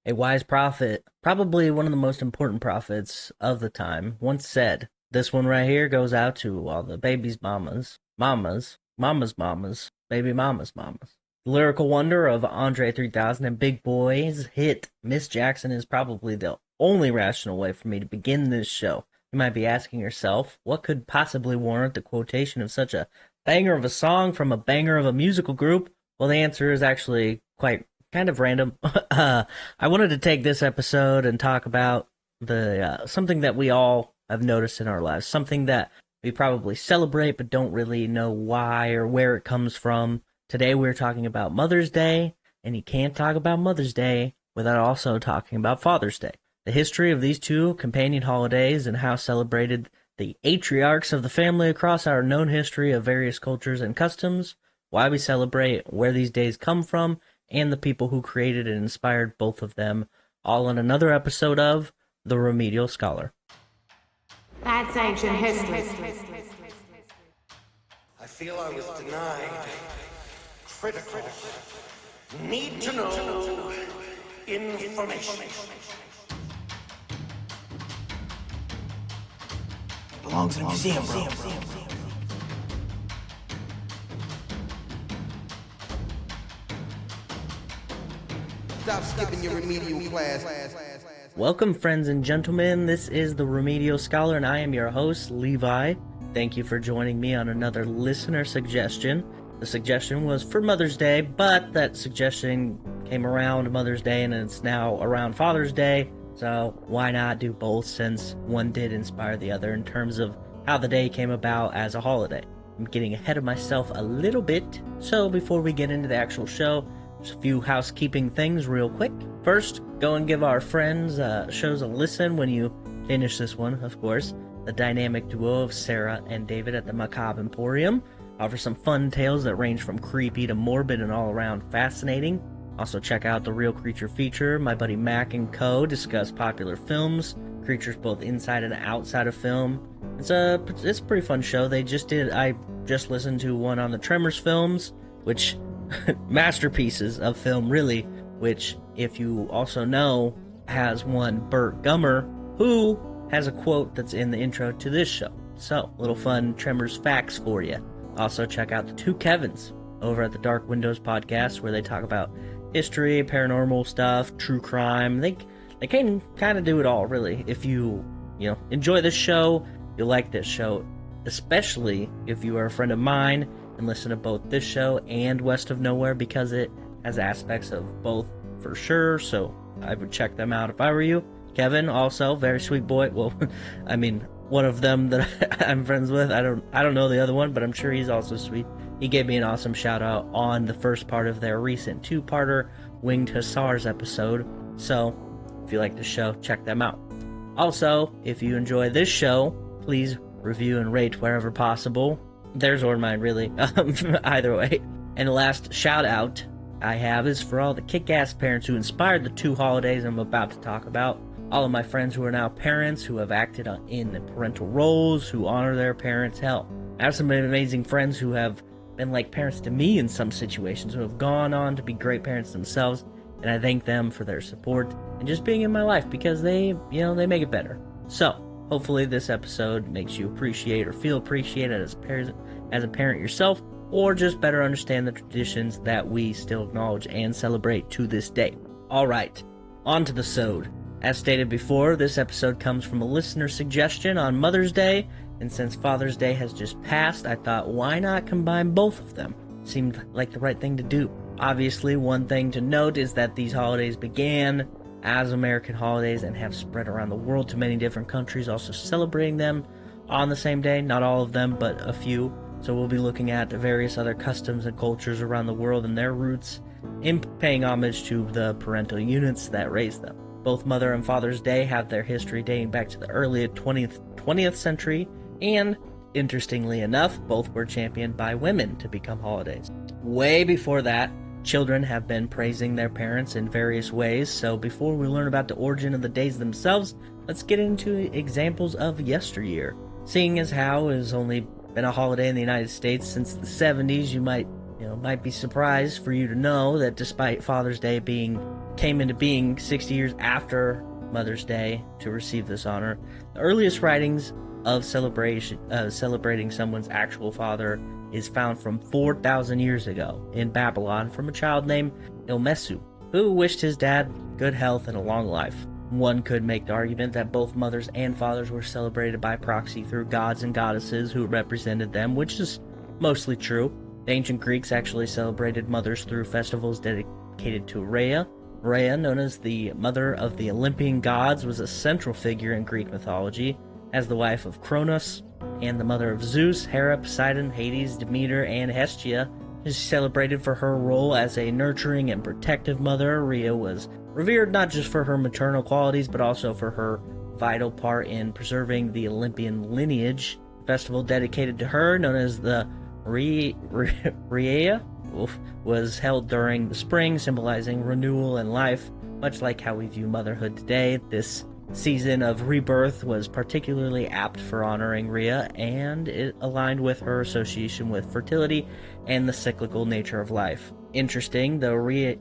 A wise prophet, probably one of the most important prophets of the time, once said, "This one right here goes out to all the babies' mamas, baby mamas." The lyrical wonder of Andre 3000 and Big Boy's hit Miss Jackson is probably the only rational way for me to begin this show. You might be asking yourself, what could possibly warrant the quotation of such a banger of a song from a banger of a musical group? Well, the answer is actually quite kind of random. I wanted to take this episode and talk about the something that we all have noticed in our lives, something that we probably celebrate but don't really know why or where it comes from. Today we're talking about Mother's Day, and you can't talk about Mother's Day without also talking about Father's Day. The history of these two companion holidays and how celebrated the matriarchs of the family across our known history of various cultures and customs, why we celebrate, where these days come from, and the people who created and inspired both of them, all in another episode of The Remedial Scholar. That's ancient history. I feel I was denied critical, need to know information. Belongs in a museum, bro. Stop skipping your remedial class. Welcome, friends and gentlemen. This is The Remedial Scholar, and I am your host, Levi. Thank you for joining me on another listener suggestion. The suggestion was for Mother's Day, but that suggestion came around Mother's Day, and it's now around Father's Day. So why not do both, since one did inspire the other in terms of how the day came about as a holiday. I'm getting ahead of myself a little bit, so before we get into the actual show, just a few housekeeping things real quick. First, go and give our friends shows a listen when you finish this one, of course. The dynamic duo of Sarah and David at the Macabre Emporium offer some fun tales that range from creepy to morbid and all around fascinating. Also check out the Real Creature feature. My buddy Mac and co discuss popular films, creatures both inside and outside of film. It's a pretty fun show. I just listened to one on the Tremors films, which masterpieces of film, really, which, if you also know, has one Burt Gummer, who has a quote that's in the intro to this show. So, little fun Tremors facts for you. Also, check out the two Kevins over at the Dark Windows podcast, where they talk about history, paranormal stuff, true crime. They can kind of do it all, really. If you enjoy this show, you'll like this show, especially if you are a friend of mine and listen to both this show and West of Nowhere, because it has aspects of both for sure. So I would check them out if I were you. Kevin, also very sweet boy. Well, I mean, one of them that I'm friends with. I don't know the other one, but I'm sure he's also sweet. He gave me an awesome shout out on the first part of their recent two-parter Winged Hussars episode. So if you like the show, check them out. Also, if you enjoy this show, please review and rate wherever possible. Theirs or mine, really. Either way. And the last shout out I have is for all the kick-ass parents who inspired the two holidays I'm about to talk about. All of my friends who are now parents, who have acted in the parental roles, who honor their parents. Hell, I have some amazing friends who have been like parents to me in some situations, who have gone on to be great parents themselves, and I thank them for their support and just being in my life, because they make it better. So, hopefully this episode makes you appreciate or feel appreciated as a parent yourself, or just better understand the traditions that we still acknowledge and celebrate to this day. Alright, on to the sode. As stated before, this episode comes from a listener suggestion on Mother's Day, and since Father's Day has just passed, I thought, why not combine both of them? Seemed like the right thing to do. Obviously, one thing to note is that these holidays began as American holidays and have spread around the world to many different countries, also celebrating them on the same day. Not all of them, but a few. So we'll be looking at various other customs and cultures around the world and their roots, in paying homage to the parental units that raised them. Both Mother and Father's Day have their history dating back to the early 20th century, and, interestingly enough, both were championed by women to become holidays. Way before that, children have been praising their parents in various ways, so before we learn about the origin of the days themselves, let's get into examples of yesteryear. Seeing as how it has only been a holiday in the United States since the 70s, you might be surprised for you to know that despite Father's Day being came into being 60 years after Mother's Day to receive this honor. The earliest writings of celebrating someone's actual father is found from 4,000 years ago in Babylon from a child named Ilmesu, who wished his dad good health and a long life. One could make the argument that both mothers and fathers were celebrated by proxy through gods and goddesses who represented them, which is mostly true. The ancient Greeks actually celebrated mothers through festivals dedicated to Rhea. Rhea, known as the mother of the Olympian gods, was a central figure in Greek mythology as the wife of Kronos and the mother of Zeus, Hera, Poseidon, Hades, Demeter, and Hestia. She's celebrated for her role as a nurturing and protective mother. Rhea was revered not just for her maternal qualities, but also for her vital part in preserving the Olympian lineage. A festival dedicated to her, known as the Rhea, was held during the spring, symbolizing renewal and life. Much like how we view motherhood today, this season of rebirth was particularly apt for honoring Rhea, and it aligned with her association with fertility and the cyclical nature of life. Interesting, the Rhea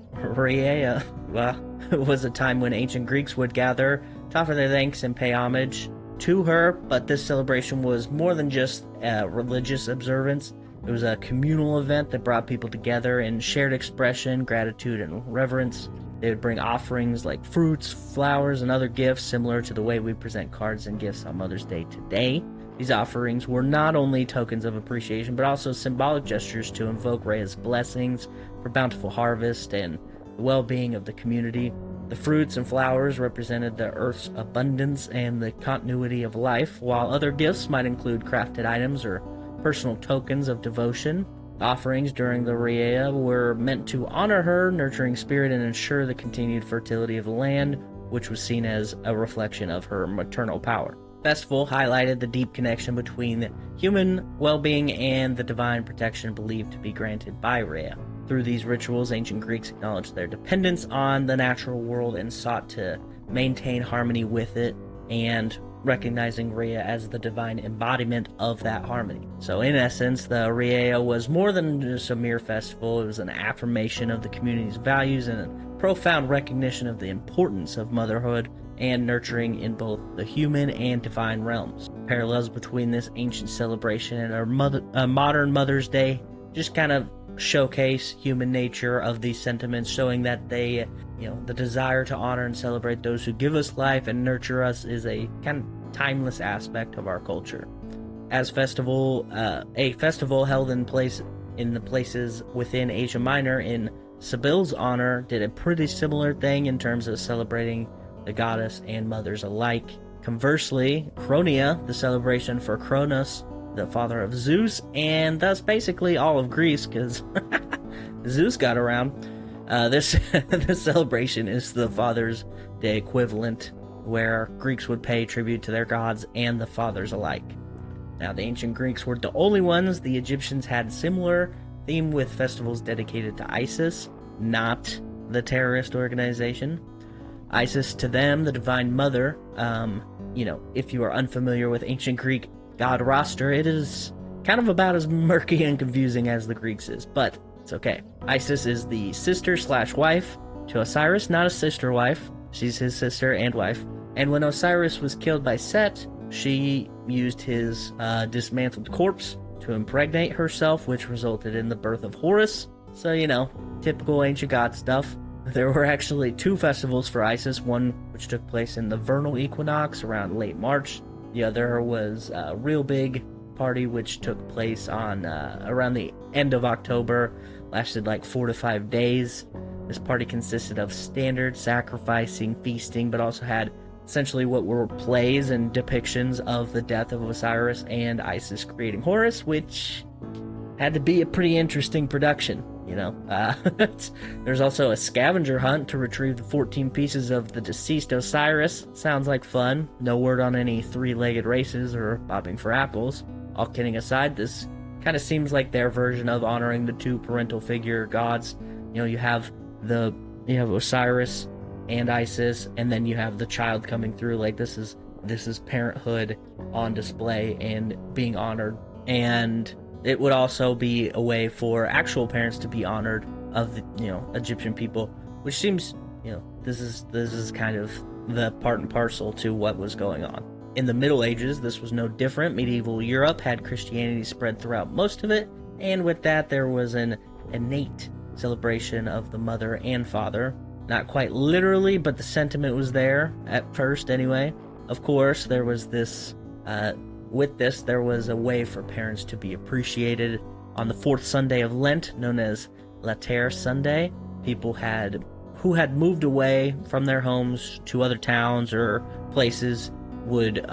was a time when ancient Greeks would gather to offer their thanks and pay homage to her, but this celebration was more than just a religious observance. It was a communal event that brought people together in shared expression, gratitude, and reverence. They would bring offerings like fruits, flowers, and other gifts, similar to the way we present cards and gifts on Mother's Day today. These offerings were not only tokens of appreciation, but also symbolic gestures to invoke Rhea's blessings for bountiful harvest and the well-being of the community. The fruits and flowers represented the earth's abundance and the continuity of life, while other gifts might include crafted items or personal tokens of devotion. Offerings during the Rhea were meant to honor her nurturing spirit and ensure the continued fertility of the land, which was seen as a reflection of her maternal power. Festival highlighted the deep connection between human well-being and the divine protection believed to be granted by Rhea. Through these rituals, ancient Greeks acknowledged their dependence on the natural world and sought to maintain harmony with it, and recognizing Rhea as the divine embodiment of that harmony. So in essence, the Rhea was more than just a mere festival. It was an affirmation of the community's values and a profound recognition of the importance of motherhood and nurturing in both the human and divine realms. Parallels between this ancient celebration and our modern Mother's Day just kind of showcase human nature of these sentiments, showing that they, the desire to honor and celebrate those who give us life and nurture us is a kind of timeless aspect of our culture. As a festival held in the places within Asia Minor in Sibyl's honor did a pretty similar thing in terms of celebrating the goddess and mothers alike. Conversely, Chronia, the celebration for Kronos, the father of Zeus, and thus basically all of Greece, because Zeus got around. This celebration is the Father's Day equivalent, where Greeks would pay tribute to their gods and the fathers alike. Now, the ancient Greeks weren't the only ones. The Egyptians had similar theme with festivals dedicated to Isis, not the terrorist organization. Isis, to them, the divine mother. If you are unfamiliar with ancient Greek god roster, it is kind of about as murky and confusing as the Greeks is, but it's okay. Isis is the sister/wife to Osiris, not a sister wife. She's his sister and wife. And when Osiris was killed by Set, she used his dismantled corpse to impregnate herself, which resulted in the birth of Horus. So, typical ancient god stuff. There were actually two festivals for Isis, one which took place in the vernal equinox around late March. The other was a real big party which took place on around the end of October, lasted like 4 to 5 days. This party consisted of standard sacrificing, feasting, but also had essentially what were plays and depictions of the death of Osiris and Isis creating Horus, which had to be a pretty interesting production. There's also a scavenger hunt to retrieve the 14 pieces of the deceased Osiris. Sounds like fun. No word on any three-legged races or bobbing for apples. All kidding aside, this kind of seems like their version of honoring the two parental figure gods. You have Osiris and Isis, and then you have the child coming through. Like this is parenthood on display and being honored. And it would also be a way for actual parents to be honored of the Egyptian people, which seems this is kind of the part and parcel to what was going on. In the Middle Ages, this was no different. Medieval Europe had Christianity spread throughout most of it, and with that there was an innate celebration of the mother and father. Not quite literally, but the sentiment was there, at first anyway. Of course, there was this, there was a way for parents to be appreciated. On the fourth Sunday of Lent, known as Latter Sunday, people who had moved away from their homes to other towns or places would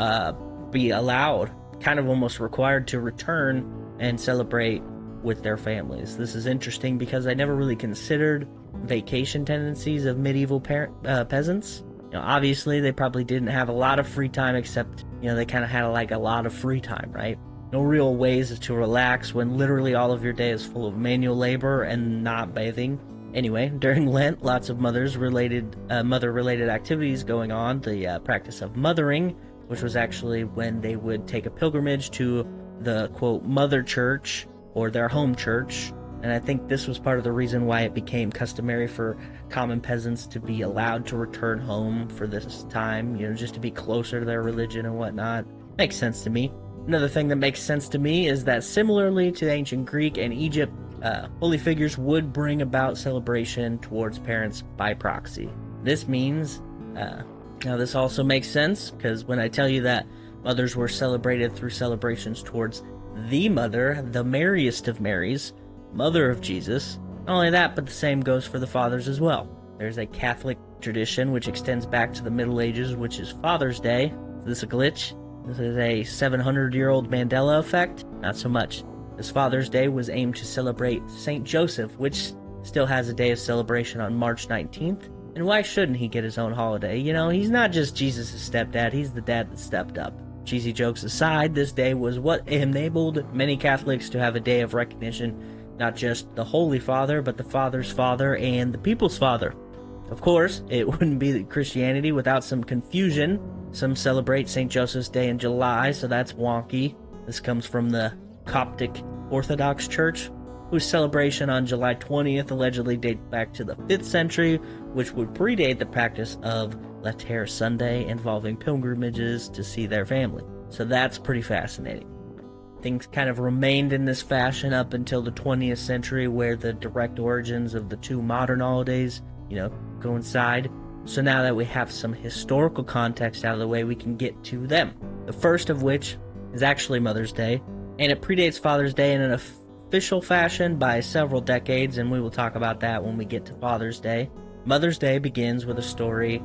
be allowed, kind of almost required, to return and celebrate with their families. This is interesting because I never really considered vacation tendencies of medieval peasants. Obviously they probably didn't have a lot of free time, except they kind of had like a lot of free time, right? No real ways to relax when literally all of your day is full of manual labor and not bathing. Anyway, during Lent, lots of mother-related activities going on. The practice of mothering, which was actually when they would take a pilgrimage to the, quote, mother church or their home church. And I think this was part of the reason why it became customary for common peasants to be allowed to return home for this time, just to be closer to their religion and whatnot. Makes sense to me. Another thing that makes sense to me is that similarly to ancient Greek and Egypt, holy figures would bring about celebration towards parents by proxy. This means, now this also makes sense, because when I tell you that mothers were celebrated through celebrations towards the mother, the Mariest of Marys, mother of Jesus, not only that, but the same goes for the fathers as well. There's a Catholic tradition which extends back to the Middle Ages, which is Father's Day. Is this a glitch? This is a 700-year-old Mandela effect? Not so much. This Father's Day was aimed to celebrate St. Joseph, which still has a day of celebration on March 19th. And why shouldn't he get his own holiday? He's not just Jesus' stepdad, he's the dad that stepped up. Cheesy jokes aside, this day was what enabled many Catholics to have a day of recognition, not just the Holy Father, but the Father's Father and the People's Father. Of course, it wouldn't be Christianity without some confusion. Some celebrate St. Joseph's Day in July, so that's wonky. This comes from the Coptic Orthodox Church, whose celebration on July 20th allegedly dates back to the 5th century, which would predate the practice of Latter Sunday, involving pilgrimages to see their family. So that's pretty fascinating. Things kind of remained in this fashion up until the 20th century, where the direct origins of the two modern holidays, coincide. So now that we have some historical context out of the way, we can get to them. The first of which is actually Mother's Day, and it predates Father's Day in an official fashion by several decades, and we will talk about that when we get to Father's Day. Mother's Day begins with the story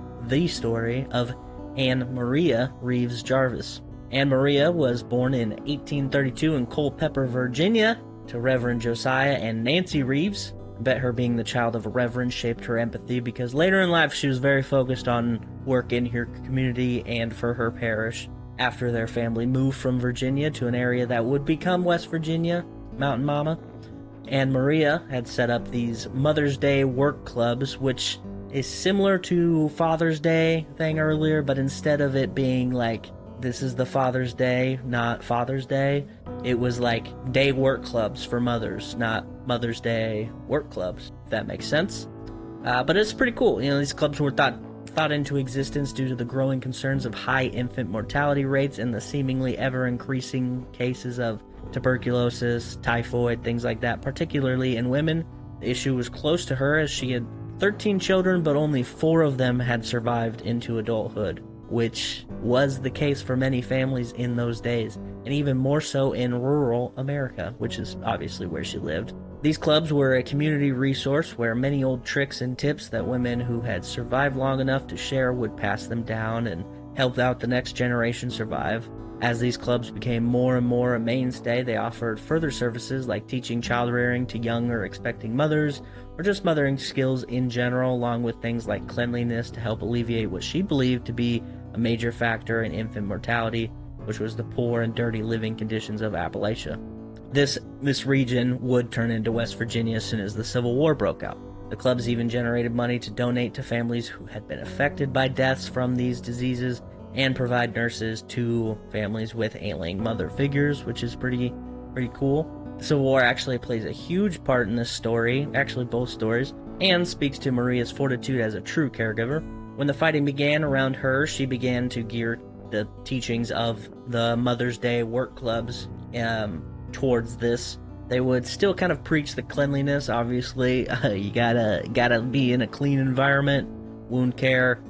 of Anne Maria Reeves Jarvis. Anne Maria was born in 1832 in Culpeper, Virginia, to Reverend Josiah and Nancy Reeves. I bet her being the child of a reverend shaped her empathy, because later in life she was very focused on work in her community and for her parish. After their family moved from Virginia to an area that would become West Virginia, Mountain Mama, Anne Maria had set up these Mother's Day work clubs, which is similar to Father's Day thing earlier, but instead of it being like, this is the Father's Day, not Father's Day, it was like day work clubs for mothers, not Mother's Day work clubs, if that makes sense. But it's pretty cool. These clubs were thought into existence due to the growing concerns of high infant mortality rates and the seemingly ever-increasing cases of tuberculosis, typhoid, things like that, particularly in women. The issue was close to her, as she had 13 children, but only 4 of them had survived into adulthood, which was the case for many families in those days, and even more so in rural America, which is obviously where she lived. These clubs were a community resource where many old tricks and tips that women who had survived long enough to share would pass them down and help out the next generation survive. As these clubs became more and more a mainstay, they offered further services like teaching child rearing to young or expecting mothers, or just mothering skills in general, along with things like cleanliness to help alleviate what she believed to be a major factor in infant mortality, which was the poor and dirty living conditions of Appalachia. This region would turn into West Virginia as soon as the Civil War broke out. The clubs even generated money to donate to families who had been affected by deaths from these diseases, and provide nurses to families with ailing mother figures, which is pretty cool. The Civil War actually plays a huge part in this story, actually both stories, and speaks to Maria's fortitude as a true caregiver. When the fighting began around her, she began to gear the teachings of the Mother's Day work clubs towards this. They would still kind of preach the cleanliness, obviously. You gotta be in a clean environment. Wound care,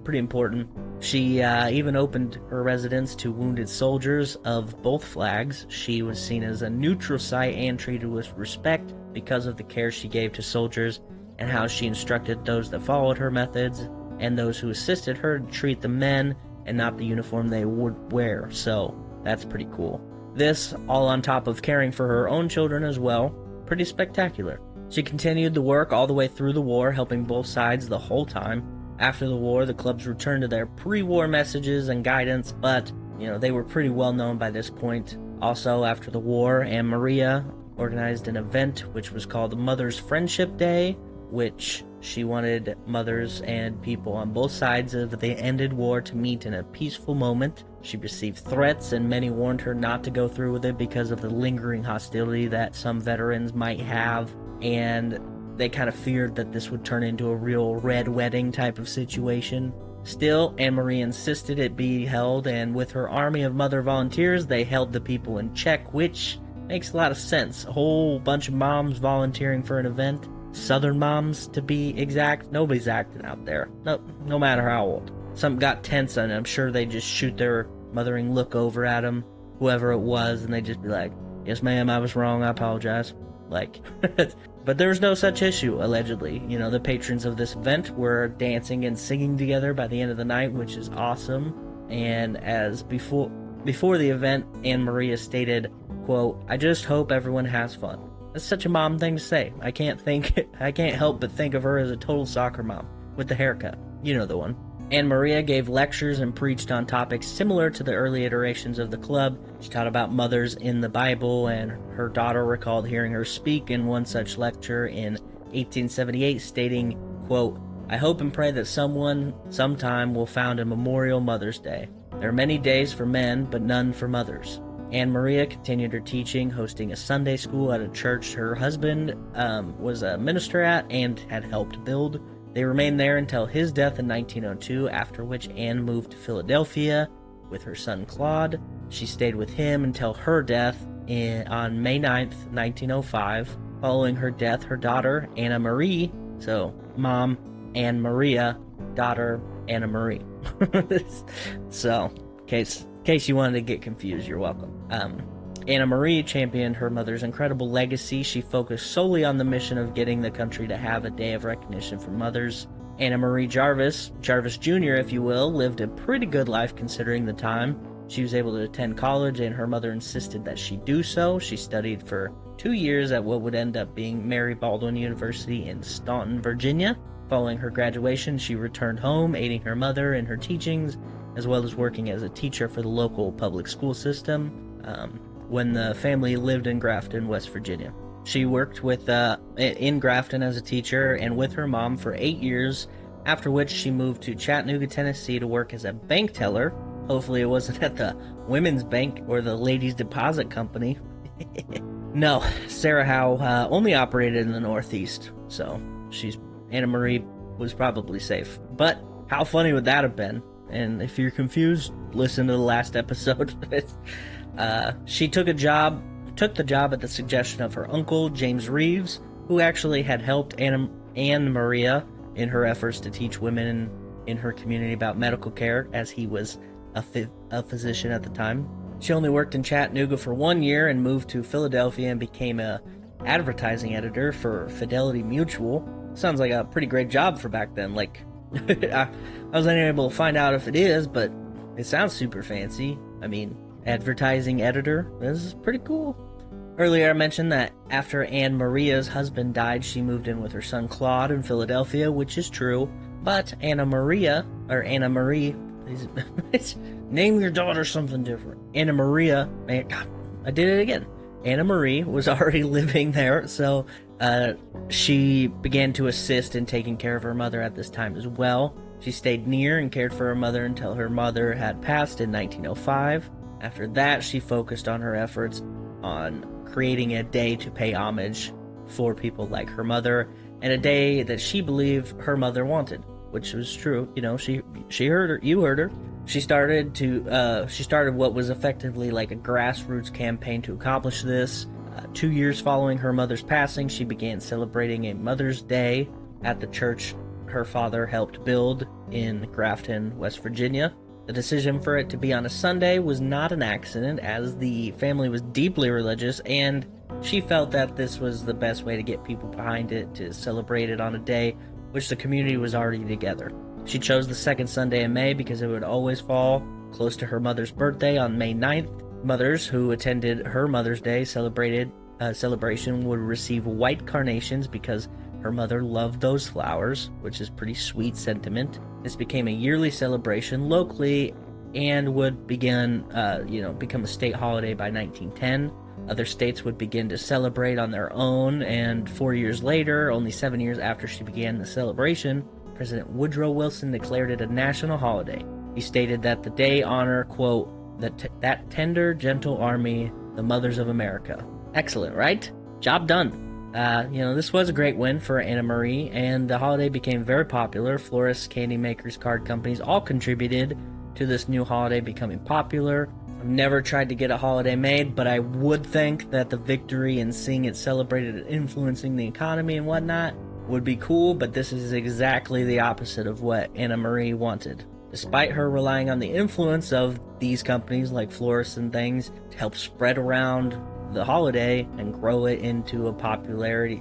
pretty important. She even opened her residence to wounded soldiers of both flags. She was seen as a neutral site and treated with respect because of the care she gave to soldiers and how she instructed those that followed her methods and those who assisted her to treat the men and not the uniform they would wear. So that's pretty cool. This, all on top of caring for her own children as well, pretty spectacular. She continued the work all the way through the war, helping both sides the whole time. After the war, the clubs returned to their pre-war messages and guidance, but, they were pretty well known by this point. Also, after the war, Anna Maria organized an event which was called Mother's Friendship Day, which she wanted mothers and people on both sides of the ended war to meet in a peaceful moment. She received threats, and many warned her not to go through with it because of the lingering hostility that some veterans might have, and they kind of feared that this would turn into a real red wedding type of situation. Still, Anna Maria insisted it be held, and with her army of mother volunteers, they held the people in check, which makes a lot of sense. A whole bunch of moms volunteering for an event. Southern moms, to be exact. Nobody's acting out there. No matter how old. Something got tense, and I'm sure they just shoot their mothering look over at them, whoever it was, and they just be like, "Yes, ma'am, I was wrong. I apologize." But there was no such issue, allegedly. The patrons of this event were dancing and singing together by the end of the night, which is awesome. And as before the event, Anna Maria stated, quote, "I just hope everyone has fun." That's such a mom thing to say. I can't help but think of her as a total soccer mom with the haircut. You know the one. Anna Maria gave lectures and preached on topics similar to the early iterations of the club. She taught about mothers in the Bible, and her daughter recalled hearing her speak in one such lecture in 1878, stating, quote, "I hope and pray that someone sometime will found a memorial Mother's Day. There are many days for men, but none for mothers." Anna Maria continued her teaching, hosting a Sunday school at a church her husband was a minister at and had helped build. They remained there until his death in 1902, after which Anne moved to Philadelphia with her son Claude. She stayed with him until her death on May 9th, 1905. Following her death, her daughter, Anna Marie, so mom, Anna Maria, daughter, Anna Marie. So, in case you wanted to get confused, you're welcome. Anna Marie championed her mother's incredible legacy. She focused solely on the mission of getting the country to have a day of recognition for mothers. Anna Marie Jarvis Jr., if you will, lived a pretty good life considering the time. She was able to attend college, and her mother insisted that she do so. She studied for 2 years at what would end up being Mary Baldwin University in Staunton, Virginia. Following her graduation, she returned home, aiding her mother in her teachings, as well as working as a teacher for the local public school system when the family lived in Grafton, West Virginia. She worked in Grafton as a teacher and with her mom for 8 years, after which she moved to Chattanooga, Tennessee to work as a bank teller. Hopefully it wasn't at the Women's Bank or the Ladies Deposit Company. No, Sarah Howe only operated in the Northeast, so Anna Marie was probably safe. But how funny would that have been? And if you're confused, listen to the last episode. She took the job at the suggestion of her uncle, James Reeves, who actually had helped Anna Maria in her efforts to teach women in her community about medical care, as he was a physician at the time. She only worked in Chattanooga for 1 year and moved to Philadelphia and became a advertising editor for Fidelity Mutual. Sounds like a pretty great job for back then. I was unable to find out if it is, but it sounds super fancy. I mean, advertising editor, this is pretty cool. Earlier I mentioned that after Anna Maria's husband died, she moved in with her son Claude in Philadelphia, which is true. But Anna Marie, name your daughter something different. Anna Maria, man, God, I did it again. Anna Marie was already living there, so she began to assist in taking care of her mother at this time as well. She stayed near and cared for her mother until her mother had passed in 1905. After that, she focused on her efforts on creating a day to pay homage for people like her mother and a day that she believed her mother wanted, which was true. She heard her. You heard her. She started what was effectively like a grassroots campaign to accomplish this. 2 years following her mother's passing, she began celebrating a Mother's Day at the church her father helped build in Grafton, West Virginia. The decision for it to be on a Sunday was not an accident, as the family was deeply religious, and she felt that this was the best way to get people behind it, to celebrate it on a day which the community was already together. She chose the second Sunday in May because it would always fall close to her mother's birthday on May 9th. Mothers who attended her Mother's Day celebration would receive white carnations because her mother loved those flowers, which is pretty sweet sentiment. This became a yearly celebration locally and would become a state holiday by 1910. Other states would begin to celebrate on their own, and 4 years later, only 7 years after she began the celebration, President Woodrow Wilson declared it a national holiday. He stated that the day honor, quote, that tender, gentle army, the mothers of America. Excellent, right? Job done. This was a great win for Anna Marie, and the holiday became very popular. Florists, candy makers, card companies all contributed to this new holiday becoming popular. I've never tried to get a holiday made, but I would think that the victory in seeing it celebrated and influencing the economy and whatnot would be cool, but this is exactly the opposite of what Anna Marie wanted. Despite her relying on the influence of these companies like florists and things to help spread around the holiday and grow it into the popularity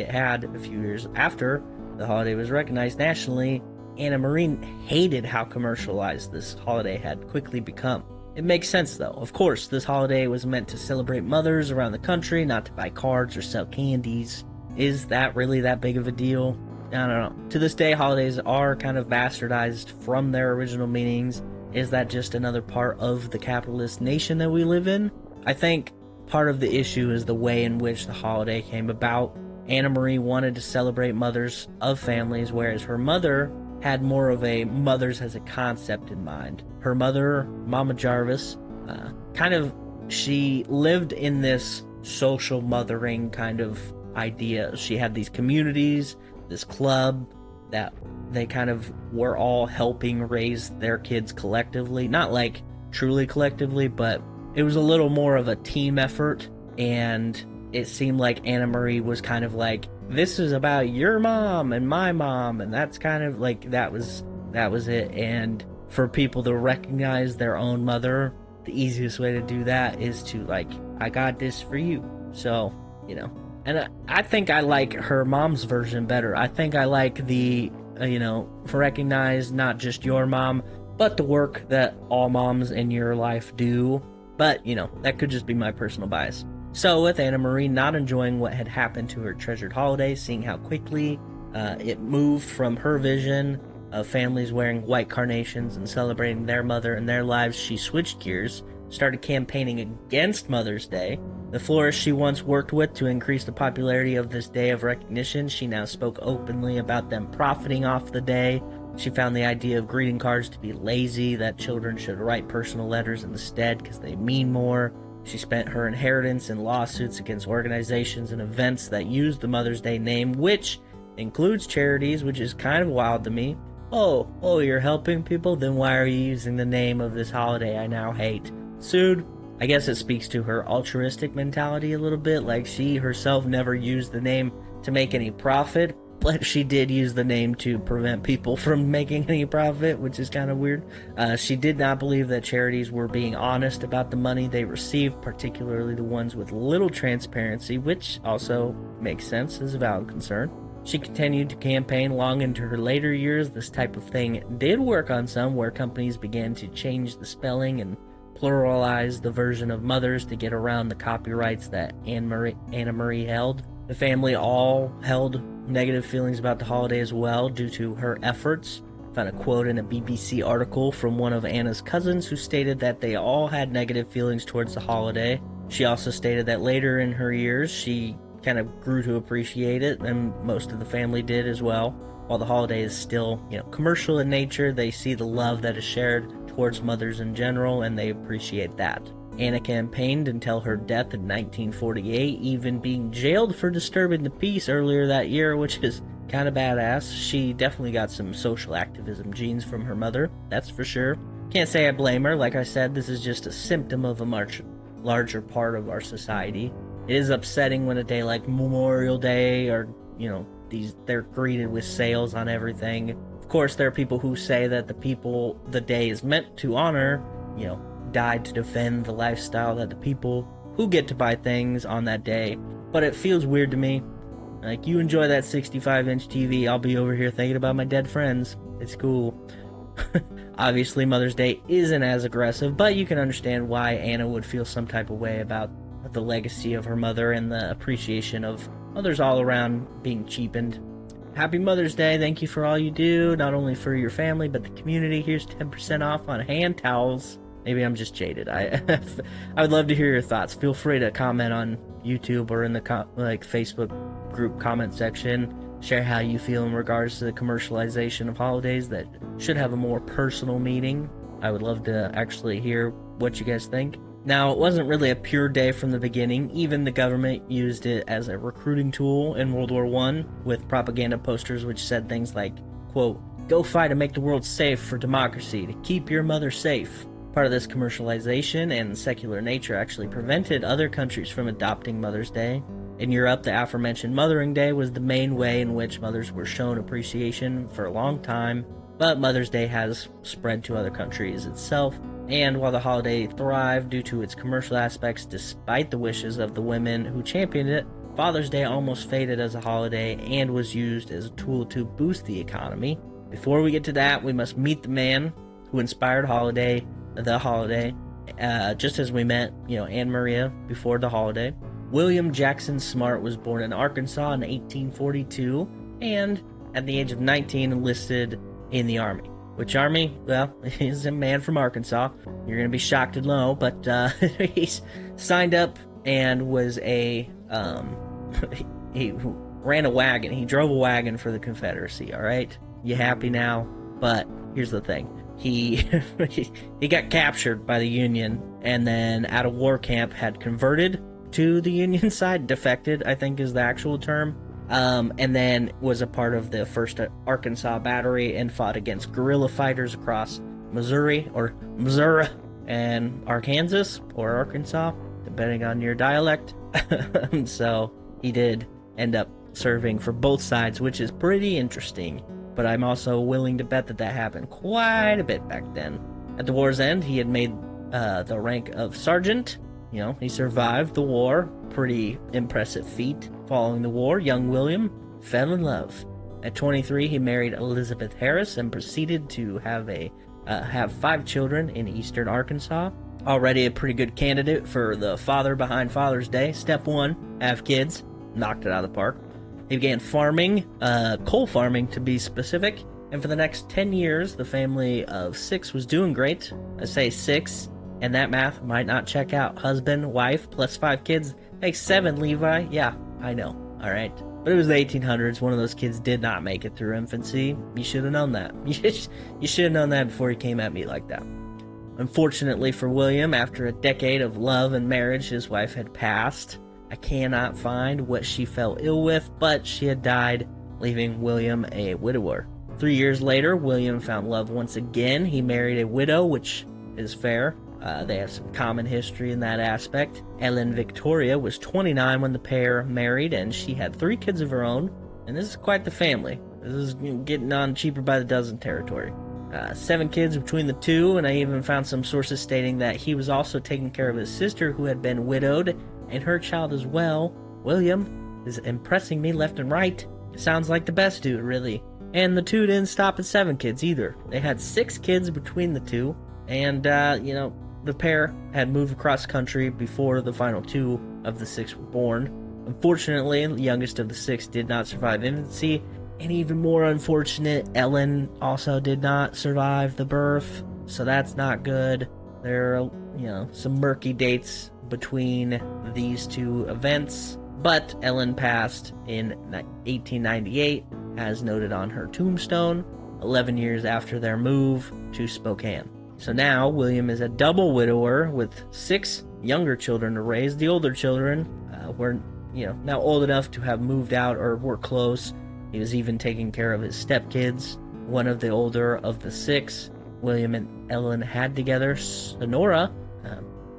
it had a few years after the holiday was recognized nationally, Anna Marie hated how commercialized this holiday had quickly become. It makes sense though. Of course, this holiday was meant to celebrate mothers around the country, not to buy cards or sell candies. Is that really that big of a deal? I don't know. To this day, holidays are kind of bastardized from their original meanings. Is that just another part of the capitalist nation that we live in? I think part of the issue is the way in which the holiday came about. Anna Marie wanted to celebrate mothers of families, whereas her mother had more of a mothers as a concept in mind. Her mother, Mama Jarvis, she lived in this social mothering kind of idea. She had these communities, this club that they kind of were all helping raise their kids collectively. Not like truly collectively, but it was a little more of a team effort, and it seemed like Anna Marie was kind of like, this is about your mom and my mom, and that's kind of like, that was it. And for people to recognize their own mother, the easiest way to do that is to like, I got this for you. So, and I think I like her mom's version better. I think I like the, for recognize not just your mom, but the work that all moms in your life do. But, that could just be my personal bias. So, with Anna Marie not enjoying what had happened to her treasured holiday, seeing how quickly it moved from her vision of families wearing white carnations and celebrating their mother and their lives, she switched gears, started campaigning against Mother's Day. The florist she once worked with to increase the popularity of this day of recognition, she now spoke openly about them profiting off the day. She found the idea of greeting cards to be lazy, that children should write personal letters instead because they mean more. She spent her inheritance in lawsuits against organizations and events that used the Mother's Day name, which includes charities, which is kind of wild to me. Oh, you're helping people? Then why are you using the name of this holiday I now hate? Sued. I guess it speaks to her altruistic mentality a little bit, like she herself never used the name to make any profit, but she did use the name to prevent people from making any profit, which is kind of weird. She did not believe that charities were being honest about the money they received, particularly the ones with little transparency, which also makes sense as a valid concern. She continued to campaign long into her later years. This type of thing did work on some, where companies began to change the spelling and pluralize the version of mothers to get around the copyrights that Anna Marie held. The family all held negative feelings about the holiday as well due to her efforts. I found a quote in a BBC article from one of Anna's cousins who stated that they all had negative feelings towards the holiday. She also stated that later in her years she kind of grew to appreciate it, and most of the family did as well. While the holiday is still, commercial in nature, they see the love that is shared towards mothers in general, and they appreciate that. Anna campaigned until her death in 1948, even being jailed for disturbing the peace earlier that year, which is kind of badass. She definitely got some social activism genes from her mother, that's for sure. Can't say I blame her. Like I said, this is just a symptom of a much larger part of our society. It is upsetting when a day like Memorial Day or, they're greeted with sales on everything. Of course, there are people who say that the people the day is meant to honor, died to defend the lifestyle that the people who get to buy things on that day. But it feels weird to me. Like, you enjoy that 65-inch TV, I'll be over here thinking about my dead friends. It's cool. Obviously, Mother's Day isn't as aggressive, but you can understand why Anna would feel some type of way about the legacy of her mother and the appreciation of mothers all around being cheapened. Happy Mother's Day. Thank you for all you do, not only for your family, but the community. Here's 10% off on hand towels. Maybe I'm just jaded. I would love to hear your thoughts. Feel free to comment on YouTube or in the Facebook group comment section. Share how you feel in regards to the commercialization of holidays that should have a more personal meaning. I would love to actually hear what you guys think. Now, it wasn't really a pure day from the beginning. Even the government used it as a recruiting tool in World War I with propaganda posters which said things like, quote, "Go fight and make the world safe for democracy, to keep your mother safe." Part of this commercialization and secular nature actually prevented other countries from adopting Mother's Day. In Europe, the aforementioned Mothering Day was the main way in which mothers were shown appreciation for a long time, but Mother's Day has spread to other countries itself, and while the holiday thrived due to its commercial aspects despite the wishes of the women who championed it, Father's Day almost faded as a holiday and was used as a tool to boost the economy. Before we get to that, we must meet the man who inspired the holiday, just as we met, Anne Maria before the holiday. William Jackson Smart was born in Arkansas in 1842, and at the age of 19 enlisted in the Army. Which Army? Well, he's a man from Arkansas. You're going to be shocked to know, but he's signed up and was he ran a wagon. He drove a wagon for the Confederacy, all right? You happy now? But here's the thing. He got captured by the Union, and then at a war camp had converted to the Union side, defected, I think is the actual term, and then was a part of the 1st Arkansas Battery and fought against guerrilla fighters across Missouri and Arkansas, or Arkansas, depending on your dialect. So he did end up serving for both sides, which is pretty interesting. But I'm also willing to bet that happened quite a bit back then. At the war's end, he had made the rank of sergeant. He survived the war. Pretty impressive feat. Following the war, young William fell in love. At 23, he married Elizabeth Harris and proceeded to have 5 children in eastern Arkansas. Already a pretty good candidate for the father behind Father's Day. Step 1, have kids. Knocked it out of the park. He began farming, coal farming to be specific, and for the next 10 years, the family of 6 was doing great. I say 6, and that math might not check out. Husband, wife, plus 5 kids, makes 7, Levi. Yeah, I know, alright. But it was the 1800s, one of those kids did not make it through infancy. You should have known that. You should have known that before you came at me like that. Unfortunately for William, after a decade of love and marriage, his wife had passed. I cannot find what she fell ill with, but she had died, leaving William a widower. 3 years later, William found love once again. He married a widow, which is fair. They have some common history in that aspect. Ellen Victoria was 29 when the pair married, and she had 3 kids of her own. And this is quite the family. This is getting on cheaper by the dozen territory. 7 kids between the two, and I even found some sources stating that he was also taking care of his sister who had been widowed, and her child as well. William is impressing me left and right. Sounds like the best dude, really. And the two didn't stop at 7 kids either. They had 6 kids between the two, and, the pair had moved across country before the final 2 of the 6 were born. Unfortunately, the youngest of the 6 did not survive infancy, and even more unfortunate, Ellen also did not survive the birth, so that's not good. There are, some murky dates between these 2 events, but Ellen passed in 1898, as noted on her tombstone, 11 years after their move to Spokane. So now William is a double widower with 6 younger children to raise. The older children were, now old enough to have moved out or were close. He was even taking care of his stepkids. One of the older of the 6, William and Ellen had together. Sonora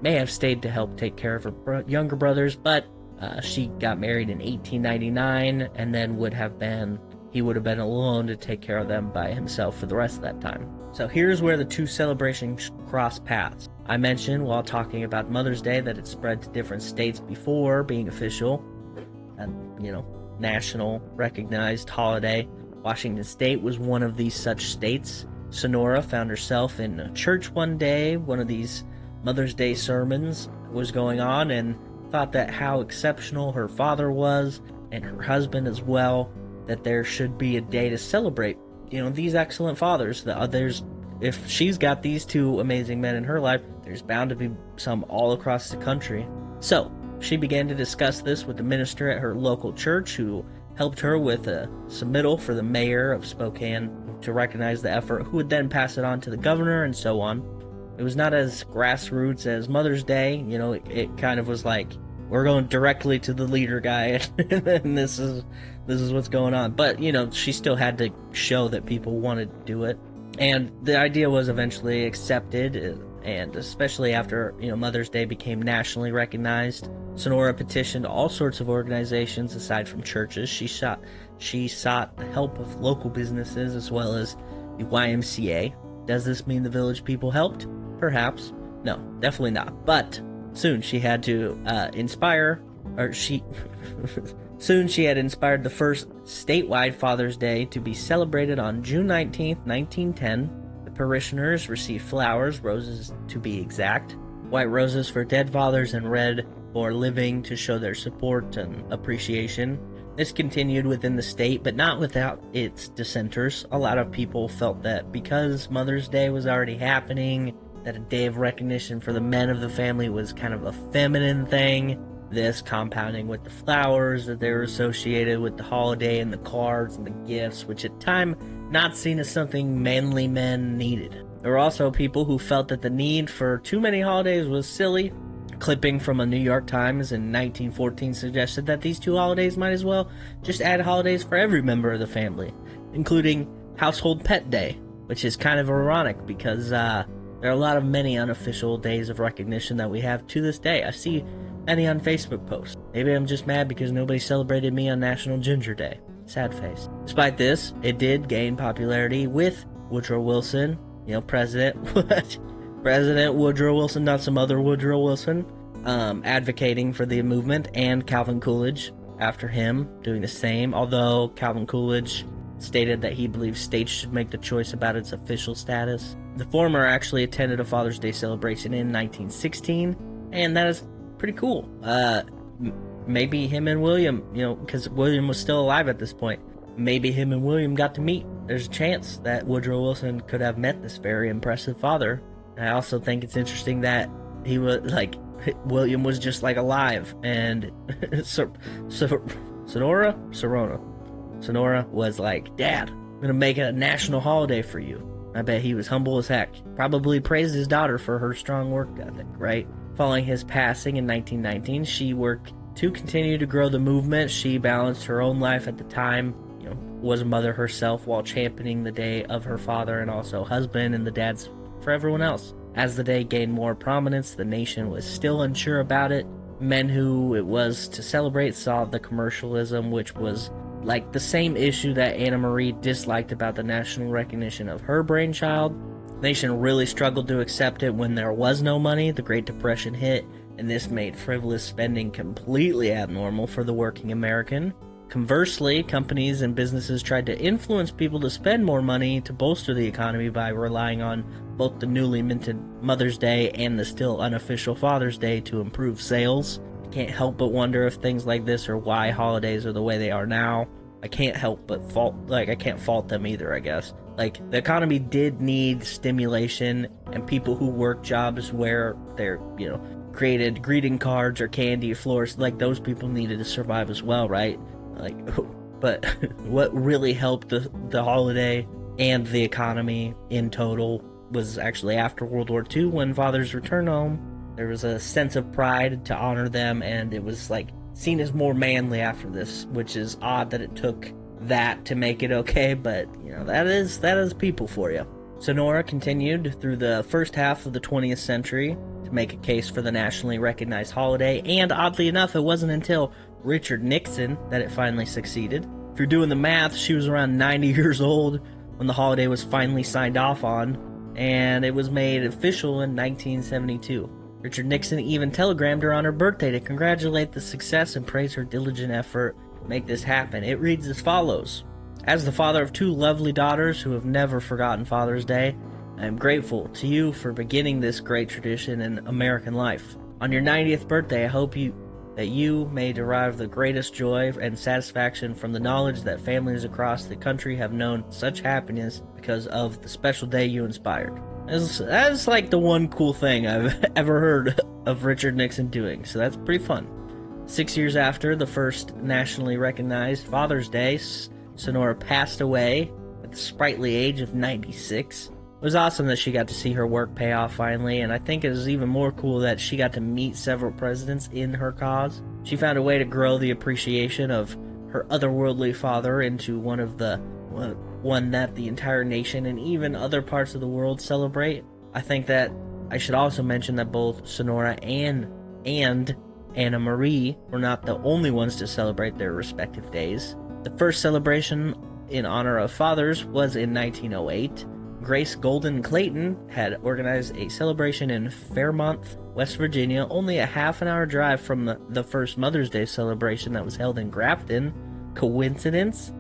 may have stayed to help take care of her younger brothers, but she got married in 1899, and then he would have been alone to take care of them by himself for the rest of that time. So here's where the two celebrations cross paths. I mentioned while talking about Mother's Day that it spread to different states before being official, national recognized holiday. Washington State was one of these such states. Sonora found herself in a church one day. One of these Mother's Day sermons was going on, and thought that how exceptional her father was, and her husband as well, that there should be a day to celebrate, these excellent fathers. If she's got these 2 amazing men in her life, there's bound to be some all across the country. So she began to discuss this with the minister at her local church, who helped her with a submittal for the mayor of Spokane to recognize the effort, who would then pass it on to the governor, and so on. It was not as grassroots as Mother's Day. It kind of was like, we're going directly to the leader guy, and this is what's going on. But, she still had to show that people wanted to do it. And the idea was eventually accepted, and especially after, Mother's Day became nationally recognized, Sonora petitioned all sorts of organizations aside from churches. She sought the help of local businesses as well as the YMCA. Does this mean the village people helped? Perhaps. No, definitely not. But soon she had to Soon she had inspired the first statewide Father's Day to be celebrated on June 19th, 1910. The parishioners received flowers, roses to be exact, white roses for dead fathers and red for living, to show their support and appreciation. This continued within the state, but not without its dissenters. A lot of people felt that because Mother's Day was already happening, that a day of recognition for the men of the family was kind of a feminine thing. This compounding with the flowers that they were associated with the holiday, and the cards and the gifts, which at the time not seen as something manly men needed. There were also people who felt that the need for too many holidays was silly. A clipping from a New York Times in 1914 suggested that these 2 holidays might as well just add holidays for every member of the family, including Household Pet Day, which is kind of ironic because there are a lot of many unofficial days of recognition that we have to this day. I see many on Facebook posts. Maybe I'm just mad because nobody celebrated me on National Ginger Day. Sad face. Despite this, it did gain popularity with Woodrow Wilson, President Woodrow Wilson, not some other Woodrow Wilson, advocating for the movement, and Calvin Coolidge after him doing the same, although Calvin Coolidge stated that he believes states should make the choice about its official status. The former actually attended a Father's Day celebration in 1916, and that is pretty cool. Maybe him and William, because William was still alive at this point, maybe him and William got to meet. There's a chance that Woodrow Wilson could have met this very impressive father. I also think it's interesting that he was William was just alive, and Sonora was like, Dad, I'm gonna make it a national holiday for you. I bet he was humble as heck. Probably praised his daughter for her strong work ethic, right? Following his passing in 1919, she worked to continue to grow the movement. She balanced her own life at the time, was a mother herself while championing the day of her father and also husband and the dads for everyone else. As the day gained more prominence, the nation was still unsure about it. Men who it was to celebrate saw the commercialism, which was the same issue that Anna Marie disliked about the national recognition of her brainchild. The nation really struggled to accept it when there was no money. The Great Depression hit, and this made frivolous spending completely abnormal for the working American. Conversely, companies and businesses tried to influence people to spend more money to bolster the economy by relying on both the newly minted Mother's Day and the still unofficial Father's Day to improve sales. I can't help but wonder if things like this are why holidays are the way they are now. I can't help but I can't fault them either, I guess. The economy did need stimulation, and people who work jobs where they're, created greeting cards or candy floors, those people needed to survive as well, right? But what really helped the holiday and the economy in total was actually after World War II when fathers returned home. There was a sense of pride to honor them, and it was like seen as more manly after this, which is odd that it took that to make it okay, but that is people for you. Sonora continued through the first half of the 20th century to make a case for the nationally recognized holiday, and oddly enough, it wasn't until Richard Nixon that it finally succeeded. If you're doing the math, she was around 90 years old when the holiday was finally signed off on, and it was made official in 1972. Richard Nixon even telegrammed her on her birthday to congratulate the success and praise her diligent effort to make this happen. It reads as follows: "As the father of two lovely daughters who have never forgotten Father's Day, I am grateful to you for beginning this great tradition in American life. On your 90th birthday, I hope that you may derive the greatest joy and satisfaction from the knowledge that families across the country have known such happiness because of the special day you inspired." That's like the one cool thing I've ever heard of Richard Nixon doing, so that's pretty fun. 6 years after the first nationally recognized Father's Day, Sonora passed away at the sprightly age of 96. It was awesome that she got to see her work pay off finally, and I think it was even more cool that she got to meet several presidents in her cause. She found a way to grow the appreciation of her otherworldly father into one that the entire nation and even other parts of the world celebrate. I think that I should also mention that both Sonora and Anna Marie were not the only ones to celebrate their respective days. The first celebration in honor of fathers was in 1908. Grace Golden Clayton had organized a celebration in Fairmont, West Virginia, only a half an hour drive from the first Mother's Day celebration that was held in Grafton. Coincidence?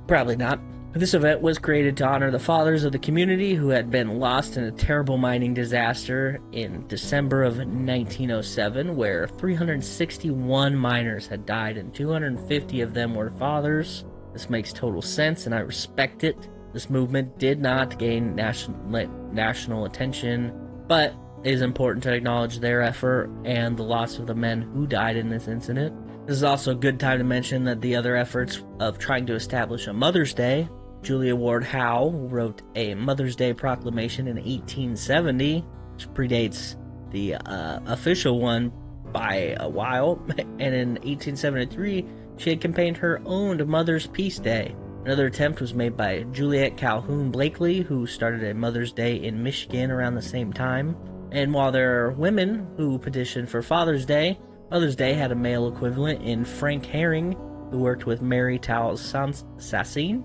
Probably not. This event was created to honor the fathers of the community who had been lost in a terrible mining disaster in December of 1907, where 361 miners had died and 250 of them were fathers. This makes total sense, and I respect it. This movement did not gain national attention, but it is important to acknowledge their effort and the loss of the men who died in this incident. This is also a good time to mention that the other efforts of trying to establish a Mother's Day. Julia Ward Howe wrote a Mother's Day proclamation in 1870, which predates the official one by a while, and in 1873 she had campaigned her own Mother's Peace Day. Another attempt was made by Juliet Calhoun Blakely, who started a Mother's Day in Michigan around the same time. And while there are women who petitioned for Father's Day, Mother's Day had a male equivalent in Frank Herring, who worked with Mary Towles Sassine.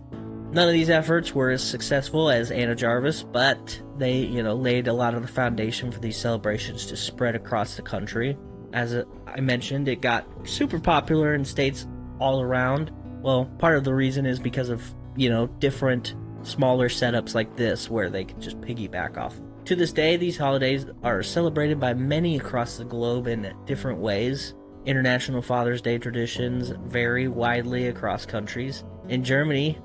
None of these efforts were as successful as Anna Jarvis, but they, laid a lot of the foundation for these celebrations to spread across the country. As I mentioned, it got super popular in states all around. Well, part of the reason is because of, different smaller setups like this where they could just piggyback off. To this day, these holidays are celebrated by many across the globe in different ways. International Father's Day traditions vary widely across countries. In Germany,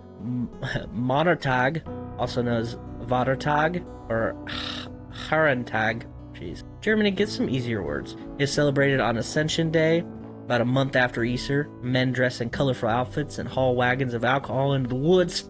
Muttertag, also known as Vatertag or Herrentag, Germany gets some easier words, is celebrated on Ascension Day, about a month after Easter. Men dress in colorful outfits and haul wagons of alcohol into the woods.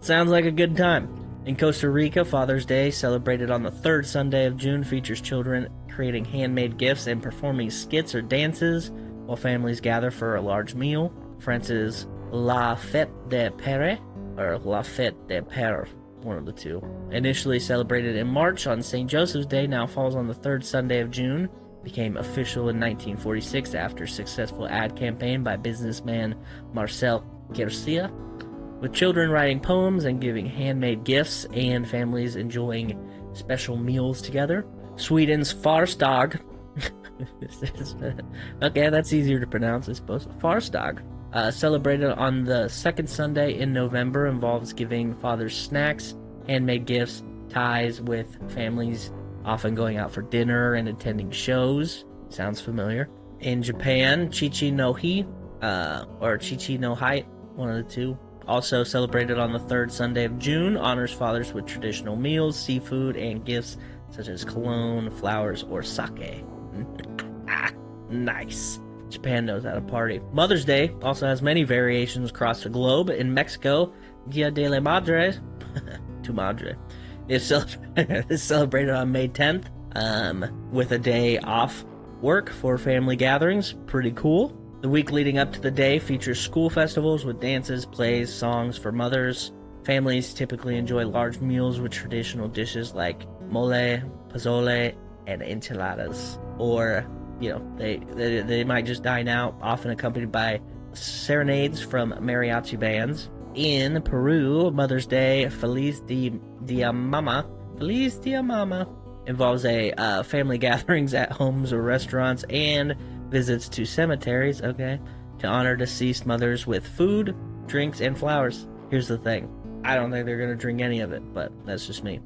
Sounds like a good time. In Costa Rica, Father's Day, celebrated on the third Sunday of June, features children creating handmade gifts and performing skits or dances while families gather for a large meal. France's La Fête des Pères, or La Fête des Pères, one of the two. Initially celebrated in March on St. Joseph's Day, now falls on the third Sunday of June. Became official in 1946 after a successful ad campaign by businessman Marcel Garcia, with children writing poems and giving handmade gifts and families enjoying special meals together. Sweden's Farsdag, okay, that's easier to pronounce, I suppose. Farsdag, celebrated on the second Sunday in November, involves giving fathers snacks, handmade gifts, ties with families, often going out for dinner and attending shows. Sounds familiar. In Japan, Chichi no Hi, or Chichi no Hai, one of the two, also celebrated on the third Sunday of June, honors fathers with traditional meals, seafood, and gifts such as cologne, flowers, or sake. Nice. Japan knows how to party. Mother's Day also has many variations across the globe. In Mexico, Dia de la Madre, tu madre, It's celebrated on May 10th, with a day off work for family gatherings. Pretty cool. The week leading up to the day features school festivals with dances, plays, songs for mothers. Families typically enjoy large meals with traditional dishes like mole, pozole, and enchiladas. Or, they might just dine out, often accompanied by serenades from mariachi bands. In Peru, Mother's Day, Feliz Dia Mama, involves family gatherings at homes or restaurants and visits to cemeteries, to honor deceased mothers with food, drinks, and flowers. Here's the thing. I don't think they're going to drink any of it, but that's just me.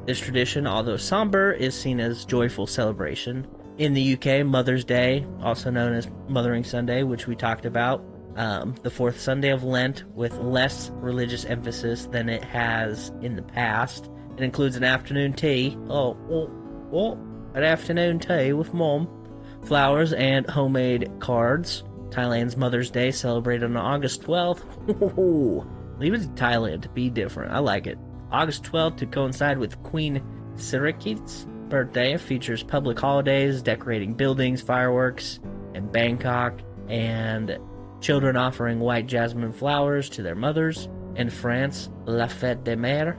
This tradition, although somber, is seen as joyful celebration. In the UK, Mother's Day, also known as Mothering Sunday, which we talked about, the fourth Sunday of Lent, with less religious emphasis than it has in the past. It includes an afternoon tea. An afternoon tea with mom. Flowers and homemade cards. Thailand's Mother's Day, celebrated on August 12th. Leave it to Thailand to be different. I like it. August 12th to coincide with Queen Sirikit's birthday, features public holidays, decorating buildings, fireworks in Bangkok, and children offering white jasmine flowers to their mothers. In France, La Fête des Mères,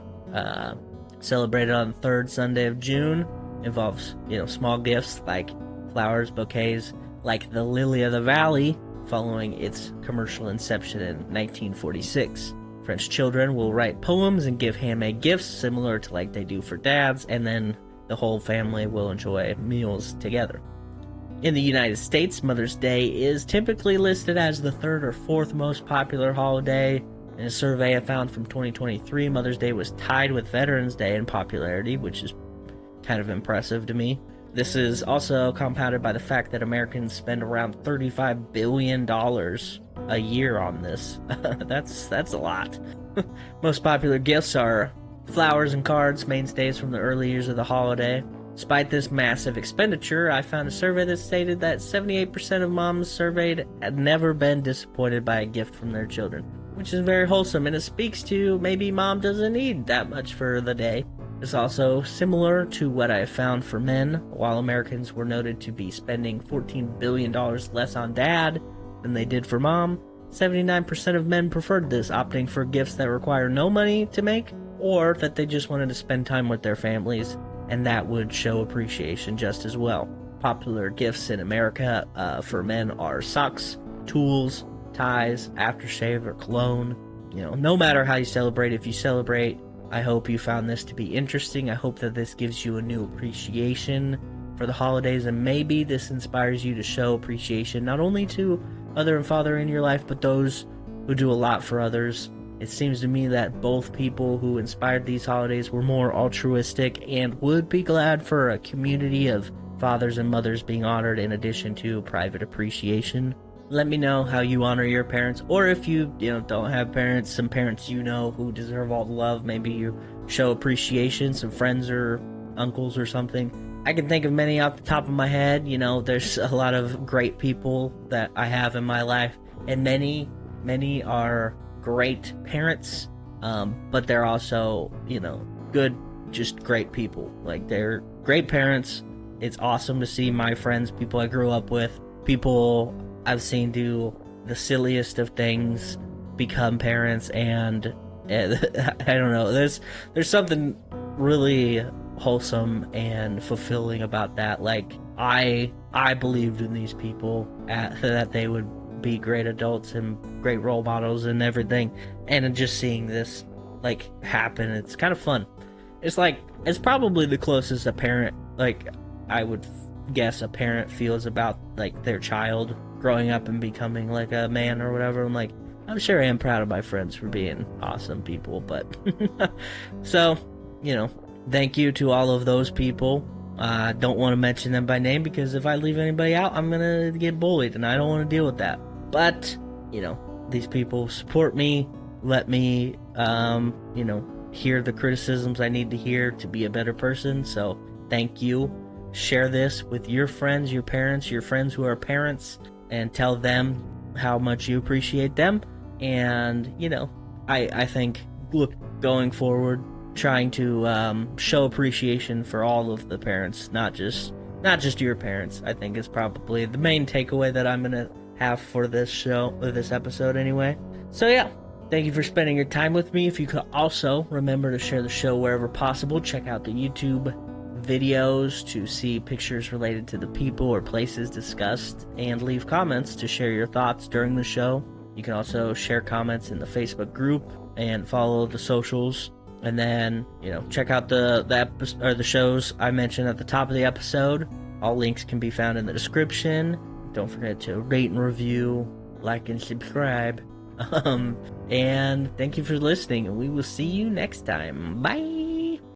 celebrated on the third Sunday of June, involves, small gifts like flowers, bouquets, like the Lily of the Valley, following its commercial inception in 1946. French children will write poems and give handmade gifts similar to like they do for dads, and then the whole family will enjoy meals together. In the United States, Mother's Day is typically listed as the third or fourth most popular holiday. In a survey I found from 2023, Mother's Day was tied with Veterans Day in popularity, which is kind of impressive to me. This is also compounded by the fact that Americans spend around $35 billion a year on this. That's a lot. Most popular gifts are flowers and cards, mainstays from the early years of the holiday. Despite this massive expenditure, I found a survey that stated that 78% of moms surveyed had never been disappointed by a gift from their children, which is very wholesome, and it speaks to maybe mom doesn't need that much for the day. It's also similar to what I found for men. While Americans were noted to be spending $14 billion less on dad than they did for mom, 79% of men preferred this, opting for gifts that require no money to make, or that they just wanted to spend time with their families, and that would show appreciation just as well. Popular gifts in America for men are socks, tools, ties, aftershave, or cologne. No matter how you celebrate, if you celebrate, I hope you found this to be interesting. I hope that this gives you a new appreciation for the holidays, and maybe this inspires you to show appreciation not only to mother and father in your life, but those who do a lot for others. It seems to me that both people who inspired these holidays were more altruistic and would be glad for a community of fathers and mothers being honored in addition to private appreciation. Let me know how you honor your parents, or if you don't have parents, some parents who deserve all the love. Maybe you show appreciation, some friends or uncles or something. I can think of many off the top of my head. There's a lot of great people that I have in my life, and many are great parents, but they're also good, just great people. Like, they're great parents. It's awesome to see my friends, people I grew up with, people I've seen do the silliest of things, become parents, and I don't know, there's something really wholesome and fulfilling about that. Like, I believed in these people, that they would be great adults and great role models and everything, and just seeing this happen, it's kind of fun. It's probably the closest a parent, I would guess a parent feels about their child growing up and becoming a man or whatever. I'm sure I am proud of my friends for being awesome people, but so thank you to all of those people. I don't want to mention them by name, because if I leave anybody out, I'm gonna get bullied, and I don't want to deal with that. But these people support me, let me hear the criticisms I need to hear to be a better person. So thank you. Share this with your friends, your parents, your friends who are parents, and tell them how much you appreciate them. And I think, look, going forward, trying to show appreciation for all of the parents, not just your parents. I think is probably the main takeaway that I'm gonna have for this show, or this episode anyway. So yeah, thank you for spending your time with me. If you could also remember to share the show wherever possible, check out the YouTube videos to see pictures related to the people or places discussed, and leave comments to share your thoughts during the show. You can also share comments in the Facebook group and follow the socials. And then, check out the shows I mentioned at the top of the episode. All links can be found in the description. Don't forget to rate and review, like and subscribe. And thank you for listening, and we will see you next time. Bye!